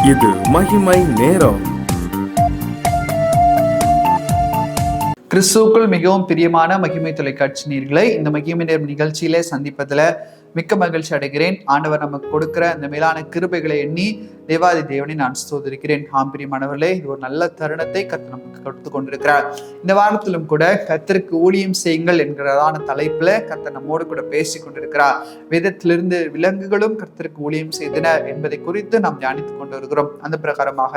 இது மகிமை நேரம். கிறிஸ்துவுக்குள் மிகவும் பிரியமான மகிமை தொலைக்காட்சி நேயர்களை இந்த மகிமை நேரம் நிகழ்ச்சியிலே சந்திப்பதில் மிக்க மகிழ்ச்சி அடைகிறேன். ஆண்டவர் நமக்கு கொடுக்கிற அந்த மேலான கிருபைகளை எண்ணி தேவாதி தேவனை நான் ஸ்தோத்திரிக்கிறேன். பிரியமானவர்களே, இது ஒரு நல்ல தருணத்தை கர்த்தர் நமக்கு கொடுத்து கொண்டிருக்கிறார். இந்த வாரத்திலும் கூட கர்த்தருக்கு ஊழியம் செய்யுங்கள் என்கிறதான தலைப்புல கர்த்தர் நம்மோடு கூட பேசி கொண்டிருக்கிறார். வேதத்திலிருந்து விலங்குகளும் கர்த்தருக்கு ஊழியம் செய்தன என்பதை குறித்து நாம் தியானித்துக் கொண்டு வருகிறோம். அந்த பிரகாரமாக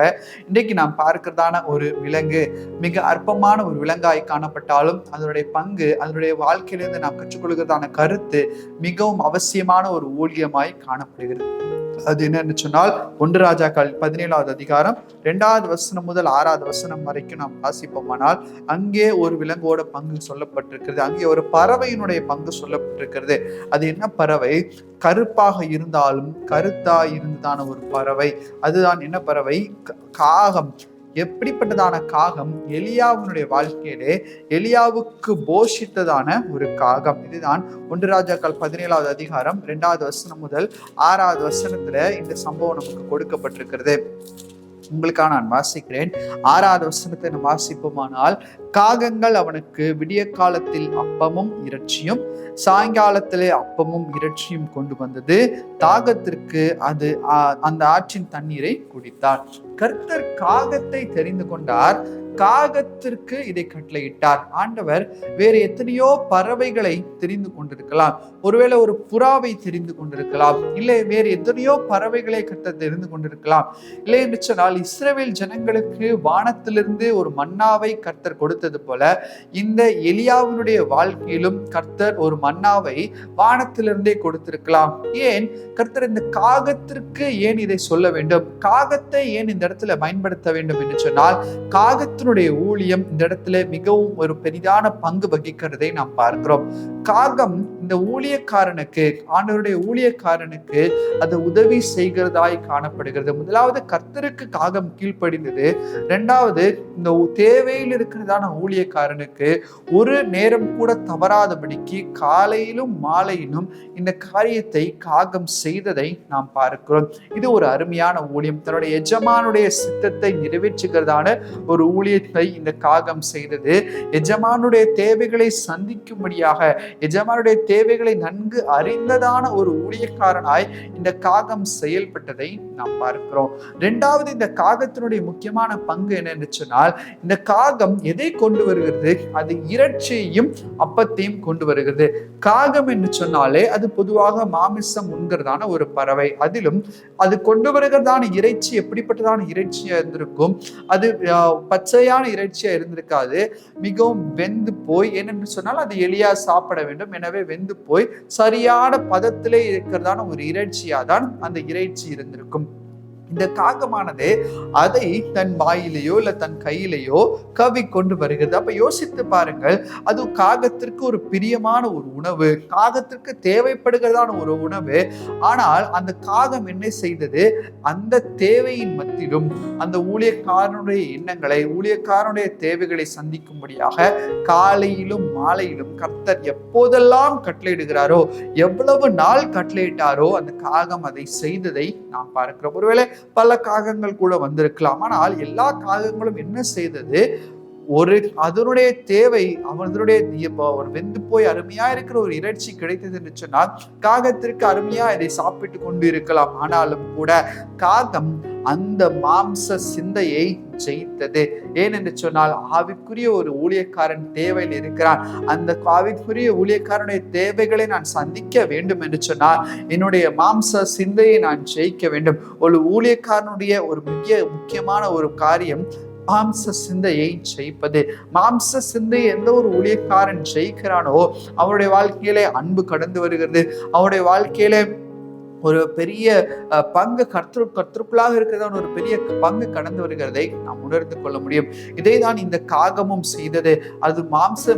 இன்றைக்கு நாம் பார்க்கிறதான ஒரு விலங்கு மிக அற்பமான ஒரு விலங்காய் காணப்பட்டாலும் அதனுடைய பங்கு, அதனுடைய வாழ்க்கையிலிருந்து நாம் கற்றுக்கொள்கிறதான கருத்து மிகவும் அவசியமான ஒரு ஊழியமாய் காணப்படுகிறது. அது என்னன்னு சொன்னால் 1 ராஜாக்கள் 17வது அதிகாரம் 2வது வசனம் முதல் 6வது வசனம் வரைக்கும் நாம் வாசிப்போமானால் அங்கே ஒரு விலங்கோட பங்கு சொல்லப்பட்டிருக்கிறது. அங்கே ஒரு பறவையினுடைய பங்கு சொல்லப்பட்டிருக்கிறது. அது என்ன பறவை? கருப்பாக இருந்தாலும் கருத்தா இருந்ததான ஒரு பறவை. அதுதான் என்ன பறவை? காகம். எப்படிப்பட்டதான காகம்? எலியாவினுடைய வாழ்க்கையிலே எலியாவுக்கு போஷித்ததான ஒரு காகம். இதுதான் 1 ராஜாக்கள் 17வது அதிகாரம் 2வது வசனம் முதல் 6வது வசனத்துல இந்த சம்பவம் நமக்கு கொடுக்கப்பட்டிருக்கிறது. உங்களுக்காக நான் வாசிக்கிறேன். 6வது வசனத்தை நாம் வாசிப்போமானால், காகங்கள் அவனுக்கு விடிய காலத்தில் அப்பமும் இறைச்சியும், சாயங்காலத்திலே அப்பமும் இறைச்சியும் கொண்டு வந்தது. தாகத்திற்கு அது அந்த ஆற்றின் தண்ணீரை குடித்தார். கர்த்தர் காகத்தை தெரிந்து கொண்டார். காகத்திற்கு இதை கட்டளையிட்டார். ஆண்டவர் வேறு எத்தனையோ பறவைகளை தெரிந்து கொண்டிருக்கலாம். ஒருவேளை ஒரு புறாவை தெரிந்து கொண்டிருக்கலாம். இல்லை வேறு எத்தனையோ பறவைகளை கர்த்தர் தெரிந்து கொண்டிருக்கலாம். இல்லை என்று சொன்னால் இஸ்ரவேல் ஜனங்களுக்கு வானத்திலிருந்து ஒரு மன்னாவை கர்த்தர் கொடுத்தது போல இந்த எலியாவினுடைய வாழ்க்கையிலும் கர்த்தர் ஒரு மன்னாவை வானத்திலிருந்தே கொடுத்திருக்கலாம். ஏன் கர்த்தர் இந்த காகத்திற்கு ஏன் இதை சொல்ல வேண்டும்? காகத்தை ஏன் இந்த இடத்துல பயன்படுத்த வேண்டும் என்று சொன்னால், காகத்தினுடைய ஊழியம் இந்த இடத்துல மிகவும் ஒரு பெரிதான பங்கு வகிக்கிறதை நாம் பார்க்கிறோம். காகம் இந்த ஊழியக்காரனுக்கு, ஆண்டவருடைய ஊழியக்காரனுக்கு அது உதவி செய்கிறதாய் காணப்படுகிறது. முதலாவது கர்த்தருக்கு காகம் கீழ்ப்படிந்தது. இரண்டாவது இந்த தேவையில் இருக்கிறதான ஊழியக்காரனுக்கு ஒரு நேரம் கூட தவறாதபடிக்கு காலையிலும் மாலையிலும் இந்த காரியத்தை காகம் செய்ததை நாம் பார்க்கிறோம். இது ஒரு அருமையான ஊழியம். தன்னுடைய எஜமானுடைய சித்தத்தை நிறைவேற்றுகிறதான ஒரு ஊழியத்தை இந்த காகம் செய்தது. எஜமானுடைய தேவைகளை சந்திக்கும்படியாக, எஜமானுடைய தேவைகளை நன்கு அறிந்ததான ஒரு ஊழியக்காரனாய் இந்த காகம் செயல்பட்டதை நாம் பார்க்கிறோம். இரண்டாவது, இந்த காகத்தினுடைய முக்கியமான பங்கு என்னன்னு சொன்னால், இந்த காகம் எதை கொண்டு வருகிறது? அது இறைச்சியையும் அப்பத்தையும் கொண்டு வருகிறது. காகம் என்று சொன்னாலே அது பொதுவாக மாமிசம் உண்கிறதான ஒரு பறவை. அதிலும் அது கொண்டு வருகிறதான இறைச்சி எப்படிப்பட்டதான இறைச்சியா இருந்திருக்கும்? அது பச்சையான இறைச்சியா இருந்திருக்காது. மிகவும் வெந்து போய், ஏனென்று சொன்னால் அது எலியா சாப்பிட வேண்டும், எனவே வெந்து போய் சரியான பதத்திலே இருக்கிறதான ஒரு இறைச்சியா தான் அந்த இறைச்சி இருந்திருக்கும். இந்த காகமானது அதை தன் வாயிலேயோ இல்ல தன் கையிலேயோ கவி கொண்டு வருகிறது. அப்ப யோசித்து பாருங்கள், அது காகத்திற்கு ஒரு பிரியமான ஒரு உணவு, காகத்திற்கு தேவைப்படுகிறதான ஒரு உணவு. ஆனால் அந்த காகம் என்ன செய்தது? அந்த தேவையின் மத்தியிலும் அந்த ஊழியக்காரனுடைய எண்ணங்களை, ஊழியக்காரனுடைய தேவைகளை சந்திக்கும்படியாக காலையிலும் மாலையிலும் கர்த்தர் எப்போதெல்லாம் கட்டளையிடுகிறாரோ, எவ்வளவு நாள் கட்டளையிட்டாரோ அந்த காகம் அதை செய்ததை நாம் பார்க்கிறோம். ஒருவேளை பல காகங்கள் கூட வந்திருக்கலாம். ஆனால் எல்லா காகங்களும் என்ன செய்தது? அதனுடைய தேவை, அவனுடைய ஒரு வெந்து போய் அருமையா இருக்கிற ஒரு இறைச்சி கிடைத்தது என்று சொன்னால் காகத்திற்கு அருமையா இதை சாப்பிட்டு கொண்டு இருக்கலாம். ஆனாலும் கூட காகம் அந்த மாம்ச சிந்தையை ஜெயித்தது. ஏனென்று சொன்னால் ஆவிக்குரிய ஒரு ஊழியக்காரன் தேவையில் இருக்கிறான். அந்த ஆவிக்குரிய ஊழியக்காரனுடைய தேவைகளை நான் சந்திக்க வேண்டும் என்று சொன்னால் என்னுடைய மாம்ச சிந்தையை நான் ஜெயிக்க வேண்டும். ஒரு ஊழியக்காரனுடைய ஒரு முக்கியமான ஒரு காரியம் மாம்ச சிந்தையை ஜெயிப்பது. மாம்ச சிந்தை எந்த ஒரு ஊழியக்காரன் ஜெயிக்கிறானோ அவருடைய வாழ்க்கையிலே அன்பு கடந்து வருகிறது. அவருடைய வாழ்க்கையிலே ஒரு பெரிய பங்கு கர்த்தருக்குள்ளாக இருக்கிறதான ஒரு பெரிய பங்கு கடந்து வருகிறதை நாம் உணர்ந்து கொள்ள முடியும். இதை தான் இந்த காகமும் செய்தது. அது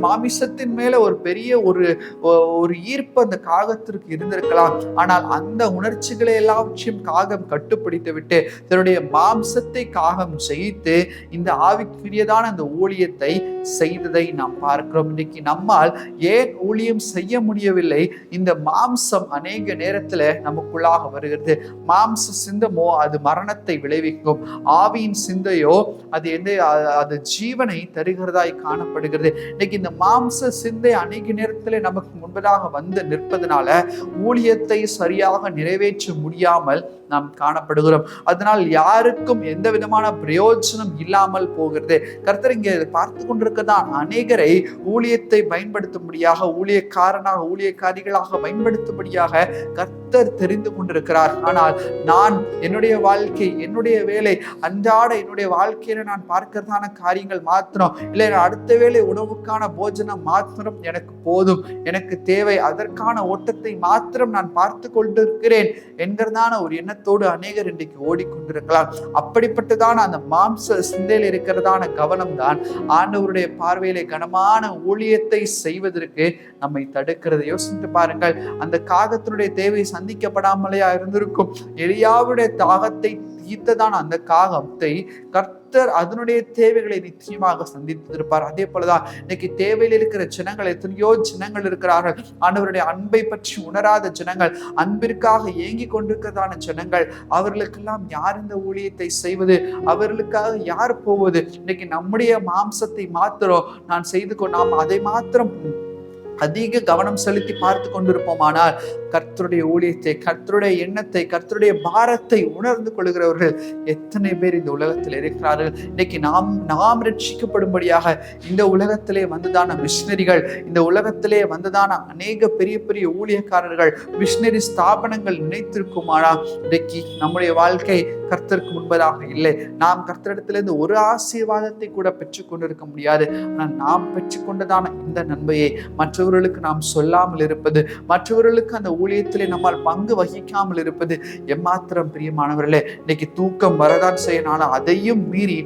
மாமிசத்தின் மேல ஒரு பெரிய ஒரு ஈர்ப்பு அந்த காகத்திற்கு இருந்திருக்கலாம். ஆனால் அந்த உணர்ச்சிகளை எல்லாவற்றையும் காகம் கட்டுப்பிடித்து விட்டு தன்னுடைய மாம்சத்தை காகம் ஜெயித்து இந்த ஆவிக்குரியதான அந்த ஊழியத்தை செய்ததை நாம் பார்க்கிறோம். இன்னைக்கு நம்மால் ஏன் ஊழியம் செய்ய முடியவில்லை? இந்த மாம்சம் அநேக நேரத்துல நமக்கு நமக்குள்ளாக வருகிறது. மாம்ச சிந்தமோ அது மரணத்தை விளைவிக்கும், ஆவியின் சிந்தையோ அது ஜீவனை தருகிறதாய் காணப்படுகிறது. இன்னைக்கு இந்த மாம்ச சிந்தை அநேக நேரத்தில் நமக்கு முன்பதாக வந்து நிற்பதனால ஊழியத்தை சரியாக நிறைவேற்ற முடியாமல் நாம் காணப்படுகிறோம். அதனால் யாருக்கும் எந்த விதமான பிரயோஜனம் இல்லாமல் போகிறது. கர்த்தர் இங்கே பார்த்து கொண்டிருக்கதான் அநேகரை ஊழியத்தை பயன்படுத்தும்படியாக, ஊழியக்காரனாக ஊழியக்காரிகளாக பயன்படுத்தும்படியாக கர்த்தர் தெரிந்து கொண்டிருக்கிறார். ஆனால் நான் என்னுடைய வாழ்க்கை, என்னுடைய வேலை, அன்றாட என்னுடைய வாழ்க்கையில நான் பார்க்கிறதான காரியங்கள் மாத்திரம் இல்லை, அடுத்த வேளை உணவுக்கான போஜனம் மாத்திரம் எனக்கு போதும், எனக்கு தேவை, அதற்கான ஓட்டத்தை மாத்திரம் நான் பார்த்து கொண்டிருக்கிறேன் என்கிறதான ஒரு எண்ணத்தோடு அநேகர் இன்றைக்கு ஓடிக்கொண்டிருக்கலாம். அப்படிப்பட்டதான அந்த மாம்ச சிந்தையில் இருக்கிறதான கவனம் தான் ஆண்டவருடைய பார்வையிலே கனமான ஊழியத்தை செய்வதற்கு நம்மை தடுக்கிறது. யோசித்து பாருங்கள், அந்த காகத்தினுடைய தேவை சந்திக்கப்படாமலேயா இருந்திருக்கும்? எலியாவுடைய தாகத்தை தீர்த்ததான அந்த காகத்தை கர்த்தர் அதனுடைய தேவைகளை நிச்சயமாக சந்தித்திருப்பார். அதே போலதான் இன்னைக்கு தேவையில் இருக்கிற ஜனங்கள், எத்தனையோ ஜனங்கள் இருக்கிறார்கள், ஆண்டவருடைய அன்பை பற்றி உணராத ஜனங்கள், அன்பிற்காக ஏங்கி கொண்டிருக்கிறதான ஜனங்கள். அவர்களுக்கெல்லாம் யார் இந்த ஊழியத்தை செய்வது? அவர்களுக்காக யார் போவது? இன்னைக்கு நம்முடைய மாம்சத்தை மாத்திரம் நான் செய்து நாம் அதை மாத்திரம் அதிக கவனம் செலுத்தி பார்த்து கொண்டிருப்போமானால் கர்த்தருடைய ஊழியத்தை, கர்த்தருடைய எண்ணத்தை, கர்த்தருடைய பாரத்தை உணர்ந்து கொள்கிறவர்கள் எத்தனை பேர் இந்த உலகத்தில் இருக்கிறார்கள்? இன்னைக்கு நாம் ரட்சிக்கப்படும்படியாக இந்த உலகத்திலே வந்துதான மிஷினரிகள், இந்த உலகத்திலே வந்துதான அநேக பெரிய பெரிய ஊழியக்காரர்கள், மிஷினரி ஸ்தாபனங்கள் நினைத்திருக்குமானால் இன்றைக்கு நம்முடைய வாழ்க்கை கர்த்தருக்கு முன்பதாக இல்லை. நாம் கர்த்தரிடத்திலிருந்து ஒரு ஆசீர்வாதத்தை கூட பெற்றுக்கொண்டிருக்க முடியாது. ஆனால் நாம் பெற்றுக்கொண்டதான இந்த நன்மையை மற்றவர்களுக்கு நாம் சொல்லாமல் இருப்பது, மற்றவர்களுக்கு அந்த ஊழியத்திலே நம்மால் பங்கு வகிக்காமல் இருப்பது எம்மாத்திரம் பிரியமானவர்களே. இன்னைக்கு தூக்கம் வரதான் செய்யனாலும் அதையும் மீறி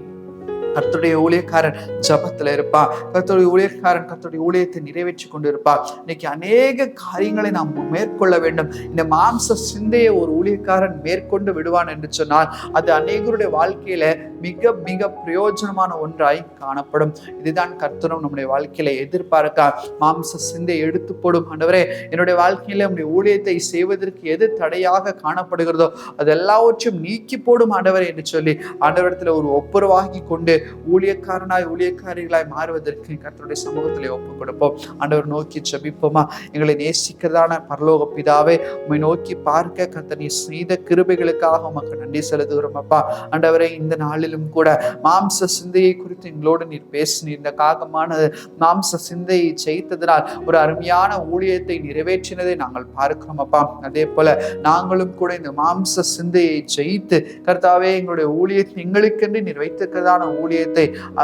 கர்த்தருடைய ஊழியக்காரன் ஜபத்துல இருப்பான், கர்த்தருடைய ஊழியக்காரன் கர்த்தருடைய ஊழியத்தை நிறைவேற்றி கொண்டு இருப்பார். இன்னைக்கு அநேக காரியங்களை நாம் மேற்கொள்ள வேண்டும். இந்த மாம்ச சிந்தையை ஒரு ஊழியக்காரன் மேற்கொண்டு விடுவான் என்று சொன்னால் அது அநேகருடைய வாழ்க்கையில மிக மிக பிரயோஜனமான ஒன்றாய் காணப்படும். இதுதான் கர்த்தரும் நம்முடைய வாழ்க்கையில எதிர்பார்க்க. மாம்ச சிந்தை எடுத்து போடும் ஆண்டவரே, என்னுடைய வாழ்க்கையில நம்முடைய ஊழியத்தை செய்வதற்கு எது தடையாக காணப்படுகிறதோ அது எல்லாவற்றையும் நீக்கி போடும் ஆண்டவரே என்று சொல்லி ஆண்டவரிடத்துல ஒரு ஒப்புரவாகி கொண்டு ஊழியக்காரனாய் ஊழியக்காரிகளாய் மாறுவதற்கு கர்த்தருடைய சமூகத்திலே ஒப்புக் கொடுப்போம். ஆண்டவர் நோக்கி ஜெபிப்போமா? எங்களை நேசிக்கிறதான பரலோக பிதாவே, உம்மை நோக்கி பார்க்க கர்த்தர் நீ செய்த கிருபைகளுக்காக உமக்கு நன்றி செலுத்துகிறோம் அப்பா. ஆண்டவரே, இந்த நாளிலும் கூட மாம்ச சிந்தையை குறித்து எங்களோடு நீர் பேசினீர். இந்த காகமானது மாம்ச சிந்தையை ஜெயித்ததனால் ஒரு அருமையான ஊழியத்தை நிறைவேற்றினதை நாங்கள் பார்க்கிறோம் அப்பா. அதே போல நாங்களும் கூட இந்த மாம்ச சிந்தையை ஜெயித்து கர்த்தாவே எங்களுடைய ஊழியத்தை எங்களுக்கென்று நீர் வைத்திருக்கிறதான ஊழியத்தை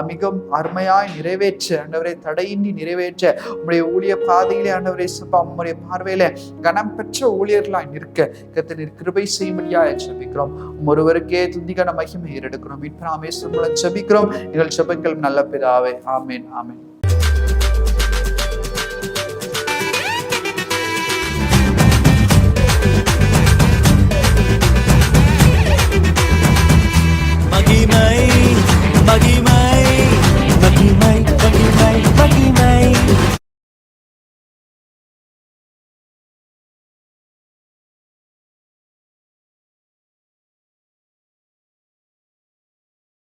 மிகவும் அருமையாய் நிறைவேற்ற ஆண்டவரை தடையின்றி நிறைவேற்ற உம்முடைய ஊழிய பாதையிலே ஆண்டவரை உம்முடைய பார்வையில கனம் பெற்ற ஊழியர்களாய் நிற்க கர்த்தர் நீர் கிருபை செய்யும்படியாய் ஜெபிக்கிறோம். ஒருவருக்கே துதிகன மகிமை ஏறெடுக்கிறோம். இப்ப மூலம் ஜெபிக்கிறோம். எங்கள் ஜெபங்கள் நல்ல பிதாவே. ஆமென், ஆமென். மகிமை